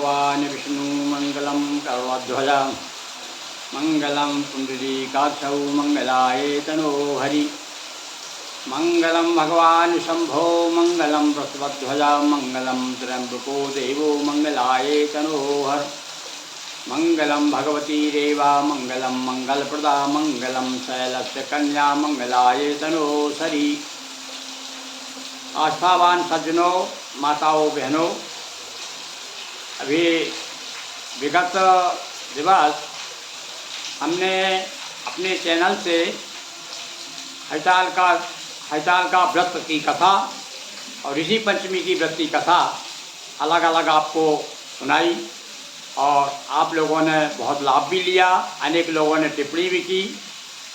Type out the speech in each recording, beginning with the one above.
भगवान् विष्णु मंगलम करुणाध्वज मंगलम पुंडरीकाक्षौ मंगलाय तनो हरि मंगलम भगवान् शंभो मंगलम वृषभध्वज मंगलम त्र्यंबको देवो मंगलाय तनो हर मंगलम भगवती देवा मंगलम मंगलप्रदा मंगलम शैलस्य कन्या मंगलाय तनो सरी। आस्थावान सज्जनों, माताओं, बहनों, अभी विगत दिवस हमने अपने चैनल से हड़ताल का व्रत की कथा और ऋषि पंचमी की व्रत की कथा अलग अलग आपको सुनाई और आप लोगों ने बहुत लाभ भी लिया, अनेक लोगों ने टिप्पणी भी की।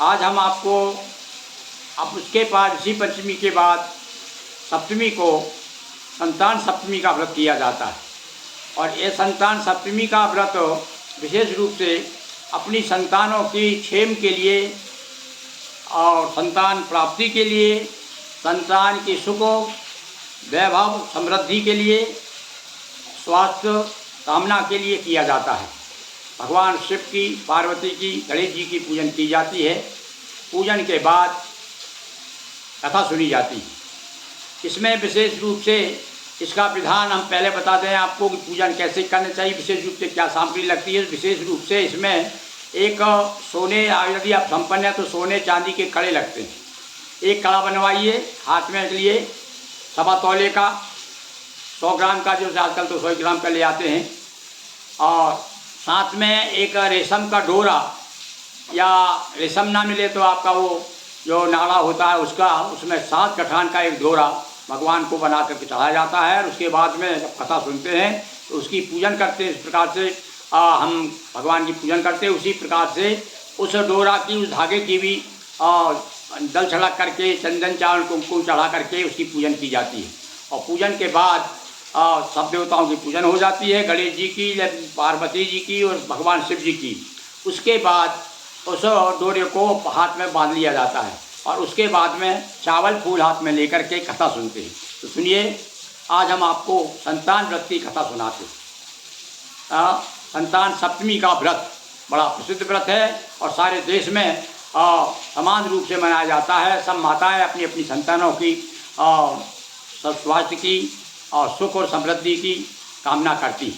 आज हम आपको अब उसके बाद ऋषि पंचमी के बाद सप्तमी को संतान सप्तमी का व्रत किया जाता है और ये संतान सप्तमी का व्रत विशेष रूप से अपनी संतानों की क्षेम के लिए और संतान प्राप्ति के लिए, संतान की सुख वैभव समृद्धि के लिए, स्वास्थ्य कामना के लिए किया जाता है। भगवान शिव की, पार्वती की, गणेश जी की पूजन की जाती है। पूजन के बाद कथा सुनी जाती है। इसमें विशेष रूप से इसका विधान हम पहले बता दें आपको कि पूजन कैसे करना चाहिए, विशेष रूप से क्या सामग्री लगती है। विशेष रूप से इसमें एक सोने, यदि आप संपन्न हैं तो सोने चांदी के कड़े लगते हैं। एक कड़ा बनवाइए हाथ में के लिए, 1.25 तोले का, 100 ग्राम का, जो आजकल तो 100 ग्राम का ले आते हैं, और साथ में एक रेशम का डोरा, या रेशम ना मिले तो आपका वो जो नाड़ा होता है उसका, उसमें 7 गठान का एक डोरा भगवान को बना करके चढ़ाया जाता है। और उसके बाद में जब कथा सुनते हैं तो उसकी पूजन करते हैं। इस प्रकार से हम भगवान की पूजन करते हैं। उसी प्रकार से उस डोरा की, उस धागे की भी जल चढ़ा करके, चंदन चावल कुमकुम चढ़ा करके उसकी पूजन की जाती है। और पूजन के बाद सब देवताओं की पूजन हो जाती है, गणेश जी की, पार्वती जी की और भगवान शिव जी की। उसके बाद उस डोरे को हाथ में बांध लिया जाता है और उसके बाद में चावल फूल हाथ में लेकर के कथा सुनते हैं। तो सुनिए, आज हम आपको संतान व्रत की कथा सुनाते हैं। संतान सप्तमी का व्रत बड़ा प्रसिद्ध व्रत है और सारे देश में समान रूप से मनाया जाता है। सब माताएं अपनी अपनी संतानों की स्वास्थ्य की और सुख और समृद्धि की कामना करती।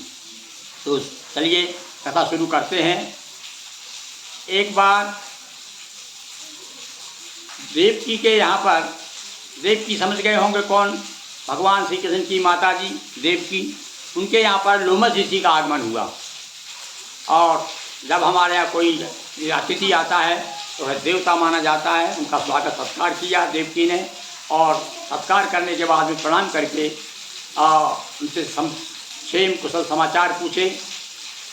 तो चलिए कथा शुरू करते हैं। एक बार देवकी के यहाँ पर, देवकी समझ गए होंगे कौन, भगवान श्री कृष्ण की माता जी देवकी, उनके यहाँ पर लोमस ऋषि का आगमन हुआ। और जब हमारे यहाँ कोई अतिथि आता है तो वह देवता माना जाता है। उनका स्वागत सत्कार किया देवकी ने और सत्कार करने के बाद में प्रणाम करके उनसे क्षेम कुशल समाचार पूछे।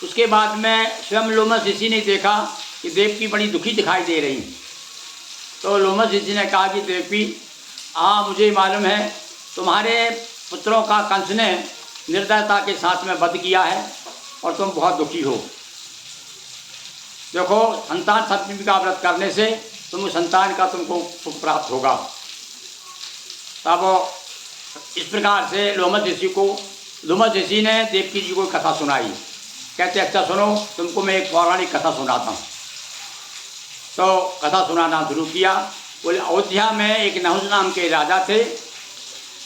उसके बाद में स्वयं लोमस ऋषि ने देखा कि देवकी बड़ी दुखी दिखाई दे रही। तो लोमस ऋषि ने कहा कि देवकी, हाँ मुझे मालूम है तुम्हारे पुत्रों का कंस ने निर्दयता के साथ में वध किया है और तुम बहुत दुखी हो। देखो, संतान सप्तमी का व्रत करने से तुम संतान का तुमको सुख प्राप्त होगा। तब इस प्रकार से लोमस ऋषि ने देवकी जी को कथा सुनाई। कहते अच्छा सुनो, तुमको मैं एक पौराणिक कथा सुनाता हूँ। तो कथा सुनाना शुरू किया। बोले, अयोध्या में एक नहुष नाम के राजा थे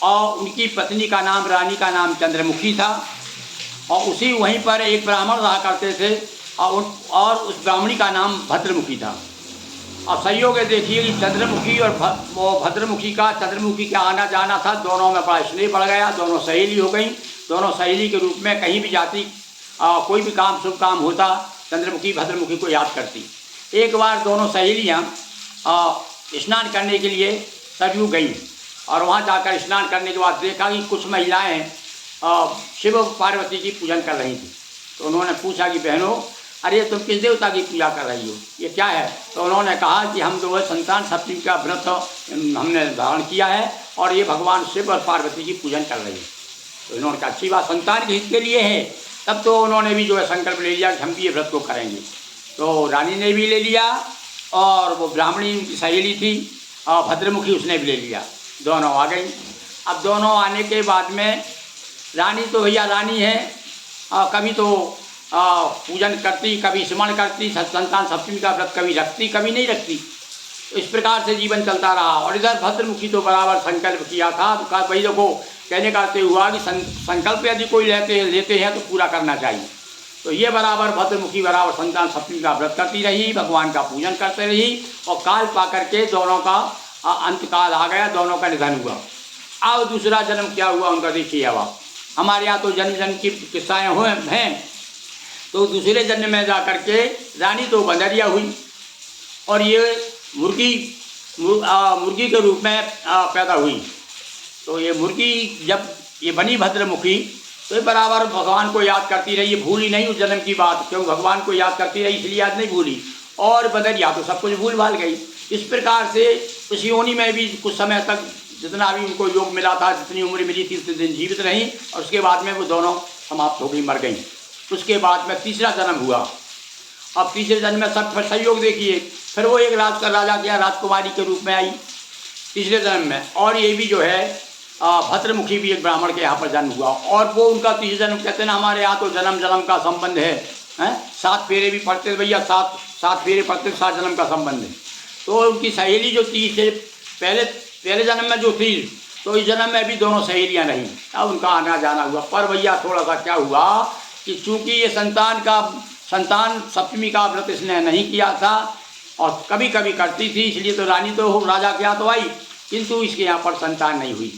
और उनकी पत्नी का नाम, रानी का नाम चंद्रमुखी था। और उसी वहीं पर एक ब्राह्मण रहा करते थे और उस ब्राह्मणी का नाम भद्रमुखी था। अब संयोग देखिए कि चंद्रमुखी और वो भद्रमुखी का आना जाना था। दोनों में बड़ा स्नेह बढ़ गया, दोनों सहेली हो गई। दोनों सहेली के रूप में कहीं भी जाती, कोई भी काम, शुभ काम होता, चंद्रमुखी भद्रमुखी को याद करती। एक बार दोनों सहेलियाँ स्नान करने के लिए सरयू गईं और वहाँ जाकर स्नान करने के बाद देखा कि कुछ महिलाएं शिव पार्वती की पूजन कर रही थी। तो उन्होंने पूछा कि बहनों, अरे तुम किस देवता की पूजा कर रही हो, ये क्या है? तो उन्होंने कहा कि हम जो है संतान सप्तमी का व्रत हमने धारण किया है और ये भगवान शिव और पार्वती की पूजन कर रही है। तो इन्होंने कहा अच्छी बात, संतान के हित के लिए है। तब तो उन्होंने भी जो है संकल्प ले लिया कि हम भी ये व्रत को करेंगे। तो रानी ने भी ले लिया और वो ब्राह्मणी की सहेली थी भद्रमुखी, उसने भी ले लिया। दोनों आ गई। अब दोनों आने के बाद में रानी तो भैया रानी है, कभी तो पूजन करती, कभी स्मरण करती, संतान सप्तमी का व्रत कभी रखती, कभी नहीं रखती। इस प्रकार से जीवन चलता रहा। और इधर भद्रमुखी तो बराबर संकल्प किया था, तो कहा भाई देखो, कहने का अर्थ हुआ कि संकल्प यदि कोई लेते हैं तो पूरा करना चाहिए। तो ये बराबर भद्रमुखी बराबर संतान सप्तमी का व्रत करती रही, भगवान का पूजन करते रही, और काल पा करके दोनों का अंतकाल आ गया, दोनों का निधन हुआ। अब दूसरा जन्म क्या हुआ उनका देखिए। अब हमारे यहाँ तो जन्म जन्म की किस्साएँ हुए हैं। तो दूसरे जन्म में जा करके रानी तो बंदरिया हुई, और ये मुर्गी के रूप में पैदा हुई। तो ये मुर्गी जब ये बनी भद्रमुखी, तो ये बराबर भगवान को याद करती रही, ये भूली नहीं उस जन्म की बात, क्योंकि भगवान को याद करती रही इसलिए याद नहीं भूली। और बदरिया तो सब कुछ भूल भाल गई। इस प्रकार से उस योनि में भी कुछ समय तक जितना भी उनको योग मिला था, जितनी उम्र मिली थी उतने दिन जीवित रही, और उसके बाद में वो दोनों समाप्त हो गई, मर गई। उसके बाद में तीसरा जन्म हुआ। अब तीसरे जन्म में सब संयोग देखिए, फिर वो एक राजा क्या राजकुमारी के रूप में आई तीसरे जन्म में। और ये भी जो है भद्रमुखी भी एक ब्राह्मण के यहाँ पर जन्म हुआ, और वो उनका तीसरे जन्म कहते हैं ना, हमारे यहाँ तो जन्म जन्म का संबंध है, 7 फेरे भी पढ़ते भैया, 7 फेरे पढ़ते, 7 जन्म का संबंध है। तो उनकी सहेली जो थी पहले जन्म में जो थी, तो इस जन्म में भी दोनों सहेलियाँ रहीं। अब उनका आना जाना हुआ, पर भैया थोड़ा सा क्या हुआ कि चूँकि ये संतान सप्तमी का व्रत इसने नहीं किया था, और कभी कभी करती थी, इसलिए तो रानी तो राजा के यहाँ तो आई, किंतु इसके यहाँ पर संतान नहीं हुई।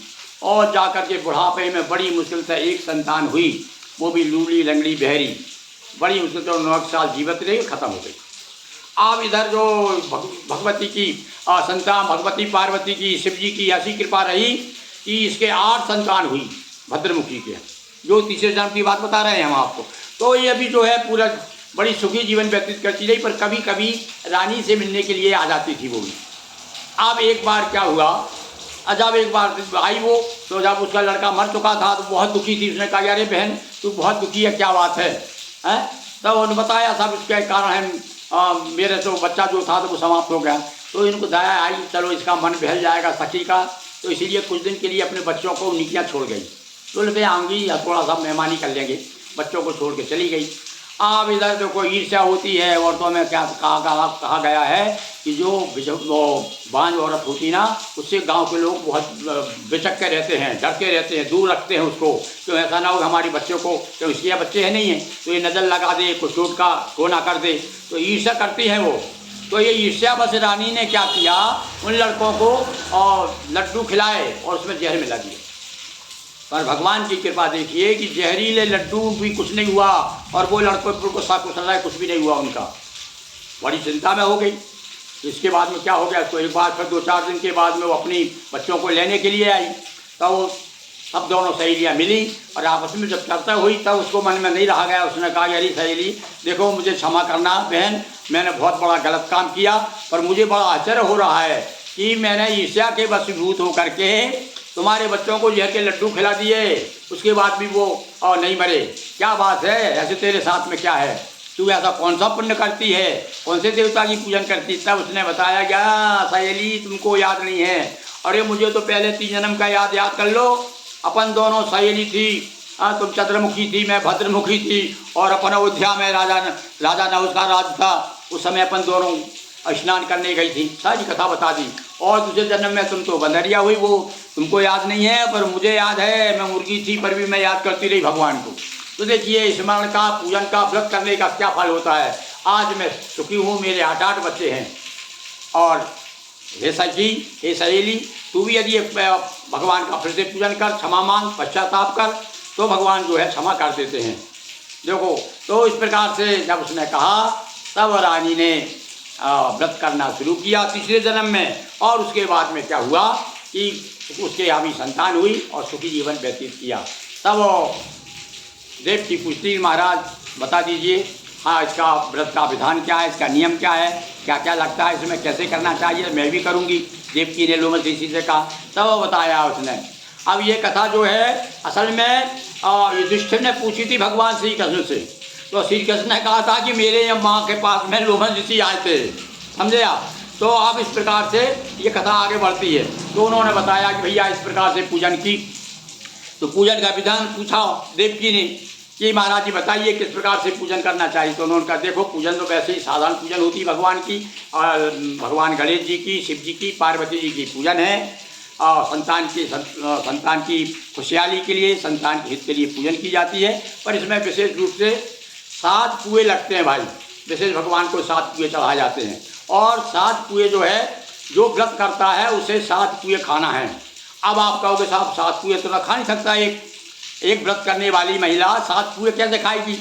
और जाकर के बुढ़ापे में बड़ी मुश्किल से एक संतान हुई, वो भी लूली लंगड़ी बहरी, बड़ी मुश्किल से 9 साल जीवित रही, खत्म हो गई। अब इधर जो भगवती की संतान, भगवती पार्वती की, शिव जी की ऐसी कृपा रही कि इसके 8 संतान हुई भद्रमुखी के, जो तीसरे जन्म की बात बता रहे हैं हम आपको। तो ये भी जो है पूरा बड़ी सुखी जीवन व्यतीत करती रही, पर कभी कभी रानी से मिलने के लिए आ जाती थी वो भी। अब एक बार क्या हुआ, जब एक बार आई वो, तो जब उसका लड़का मर चुका था तो बहुत दुखी थी। उसने कहा अरे बहन तू बहुत दुखी है, क्या बात है? तब उन्होंने बताया सब इसके कारण है, मेरे तो बच्चा जो था तो वो समाप्त हो गया। तो इनको दया आई, चलो इसका मन बहल जाएगा सखी का, तो इसीलिए कुछ दिन के लिए अपने बच्चों को उनकी छोड़ गई। तो बोले आऊँगी या थोड़ा सा मेहमानी कर लेंगे, बच्चों को छोड़ के चली गई। अब इधर तो कोई ईर्ष्या होती है औरतों में, क्या कहा गया है कि जो वो बांझ औरत होती ना, उससे गांव के लोग बहुत बेचक के रहते हैं, डर के रहते हैं, दूर रखते हैं उसको, तो ऐसा ना हो हमारे बच्चों को, तो इसलिए बच्चे हैं नहीं हैं तो ये नज़र लगा दे, कुछ चोट का कोना कर दे, तो ईर्ष्या करती हैं वो। तो ये ईर्ष्या बस रानी ने क्या किया, उन लड़कों को और लड्डू खिलाए और उसमें जहर मिला दिया। पर भगवान की कृपा देखिए कि जहरीले लड्डू भी कुछ नहीं हुआ, और वो लड़कों को साकुशल कुछ भी नहीं हुआ उनका। बड़ी चिंता में हो गई। इसके बाद में क्या हो गया, तो एक बार फिर 2-4 दिन के बाद में वो अपनी बच्चों को लेने के लिए आई, तो अब दोनों सहेलियाँ मिली और आपस में जब चर्चा हुई तब उसको मन में नहीं रहा गया। उसने कहा यारी सहेली देखो, मुझे क्षमा करना बहन, मैंने बहुत बड़ा गलत काम किया, पर मुझे बड़ा आश्चर्य हो रहा है कि मैंने ईर्ष्या के वशीभूत होकर के तुम्हारे बच्चों को जहर के लड्डू खिला दिए, उसके बाद भी वो नहीं मरे। क्या बात है, ऐसे तेरे साथ में क्या है, तू ऐसा कौन सा पुण्य करती है, कौन से देवता की पूजन करती? तब उसने बताया क्या सहेली तुमको याद नहीं है, अरे मुझे तो पहले 3 जन्म का याद कर लो। अपन दोनों सहेली थी, तुम चंद्रमुखी थी, मैं भद्रमुखी थी, और अपन अयोध्या में राजा नहुष का राज था, उस समय अपन दोनों स्नान करने गई थी, सारी कथा बता दी। और दूसरे जन्म में तुम तो बंदरिया हुई, वो तुमको याद नहीं है, पर मुझे याद है, मैं मुर्गी थी पर भी मैं याद करती रही भगवान को। तो देखिए स्मरण का, पूजन का, व्रत करने का क्या फल होता है। आज मैं सुखी हूँ, मेरे 8 बच्चे हैं। और हे सखी, हे सहेली, तू भी यदि भगवान का फिर से पूजन कर, क्षमा मांग, पश्चाताप कर, तो भगवान जो है क्षमा कर देते हैं। देखो, तो इस प्रकार से जब उसने कहा तब रानी ने व्रत करना शुरू किया तीसरे जन्म में। और उसके बाद में क्या हुआ कि उसके यहाँ भी संतान हुई और सुखी जीवन व्यतीत किया। तब देव की पूछती, महाराज बता दीजिए, हाँ इसका व्रत का विधान क्या है, इसका नियम क्या है, क्या क्या लगता है, इसमें कैसे करना चाहिए, मैं भी करूँगी। देवकी ने लोमस ऋषि से कहा, तब वो बताया उसने। अब ये कथा जो है असल में युधिष्ठिर ने पूछी थी भगवान श्री कृष्ण से, तो श्री कृष्ण ने कहा था कि मेरे यहाँ माँ के पास में लोमस ऋषि आए थे, समझे आप। तो अब इस प्रकार से ये कथा आगे बढ़ती है। तो उन्होंने बताया कि भैया इस प्रकार से पूजन की, तो पूजन का विधान पूछा देवकी ने कि महाराज जी बताइए किस प्रकार से पूजन करना चाहिए। तो उन्होंने कहा देखो पूजन तो वैसे ही साधारण पूजन होती है भगवान की, और भगवान गणेश जी की, शिव जी की, पार्वती जी की पूजन है, और संतान की खुशहाली के लिए, संतान के हित के लिए पूजन की जाती है। पर इसमें विशेष रूप से 7 पुए लगते हैं भाई, विशेष भगवान को 7 पुए चढ़ाए जाते हैं। और 7 पुए जो है, जो व्रत करता है उसे 7 पुए खाना है। अब आप कहोगे साहब 7 पुए तो ना खा नहीं सकता एक व्रत करने वाली महिला 7 पुए कैसे खाएगी।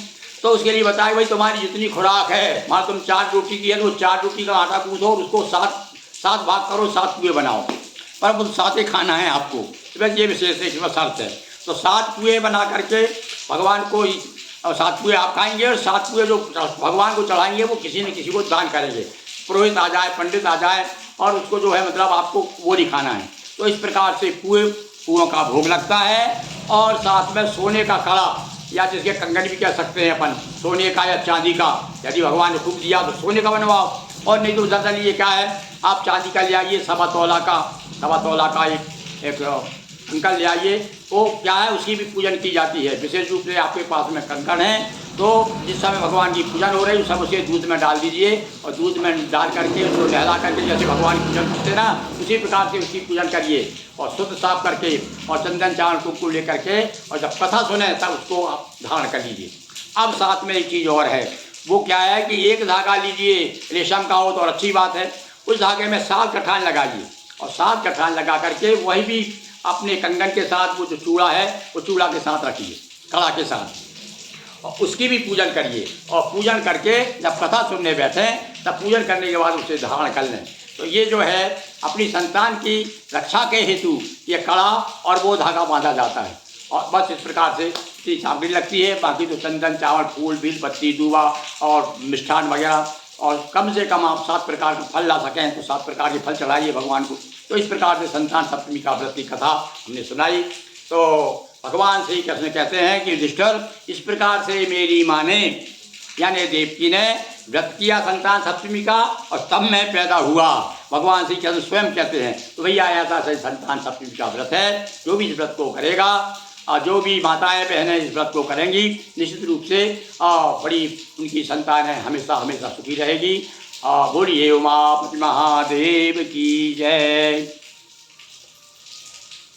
तो उसके लिए बताया भाई तुम्हारी जितनी खुराक है, मान तुम 4 रोटी की है तो 4 रोटी का आटा गूंथो और उसको 7 भाग करो, 7 पुए बनाओ, पर वो 7 ही खाना है आपको। बस ये विशेष इसमें शर्त है। तो 7 पुए बना करके भगवान को 7 पुए आप खाएंगे, और 7 पुए जो भगवान को चढ़ाएंगे वो किसी न किसी को दान करेंगे। पुरोहित आ जाए, पंडित आ जाए, और उसको जो है मतलब आपको वो नहीं खाना है। तो इस प्रकार से पुओं का भोग लगता है। और साथ में सोने का कड़ा, या जिसके कंगन भी कह सकते हैं अपन, सोने का या चांदी का, यदि भगवान ने खूब दिया तो सोने का बनवाओ, और नहीं तो ज़्यादा ये क्या है आप चांदी का ले आइए, सवा तोला का एक कंकड़ ले आइए। वो क्या है उसकी भी पूजन की जाती है। विशेष रूप से आपके पास में कंकड़ है तो जिस समय भगवान की पूजन हो रही है उस समय उसे दूध में डाल दीजिए, और दूध में डाल करके उसको नहला करके जैसे भगवान की पूजन करते ना उसी प्रकार से उसकी पूजन करिए, और शुद्ध साफ करके और चंदन चावल कुमकुम ले करके, और जब कथा सुने तब उसको आप धारण कर लीजिए। अब साथ में एक चीज़ और है, वो क्या है कि एक धागा लीजिए, रेशम का हो तो और अच्छी बात है, उस धागे में 7 कठान लगाइए, और 7 कठान लगा करके वही भी अपने कंगन के साथ वो जो चूड़ा है वो चूड़ा के साथ रखिए, कड़ा के साथ, और उसकी भी पूजन करिए। और पूजन करके जब कथा सुनने बैठे तब पूजन करने के बाद उसे धारण कर लें। तो ये जो है अपनी संतान की रक्षा के हेतु ये कड़ा और वो धागा बांधा जाता है। और बस इस प्रकार से इसकी सामग्री लगती है। बाकी तो चंदन चावल फूल बील पत्ती दूबा और मिष्ठान वगैरह, और कम से कम आप 7 प्रकार के फल ला सकें तो 7 प्रकार के फल चढ़ाइए भगवान को। तो इस प्रकार से संतान सप्तमी का व्रत की कथा हमने सुनाई। तो भगवान श्री कृष्ण कहते हैं कि युधिष्ठिर इस प्रकार से मेरी माँ ने यानी देवकी ने व्रत किया संतान सप्तमी का, और तब मैं पैदा हुआ। भगवान श्री कृष्ण स्वयं कहते हैं। तो भैया ऐसा से संतान सप्तमी का व्रत है। जो भी इस व्रत को करेगा और जो भी माताएं बहनें इस व्रत को करेंगी निश्चित रूप से बड़ी उनकी संतानें हमेशा हमेशा सुखी रहेगी। बोलिए उमापति महादेव की जय।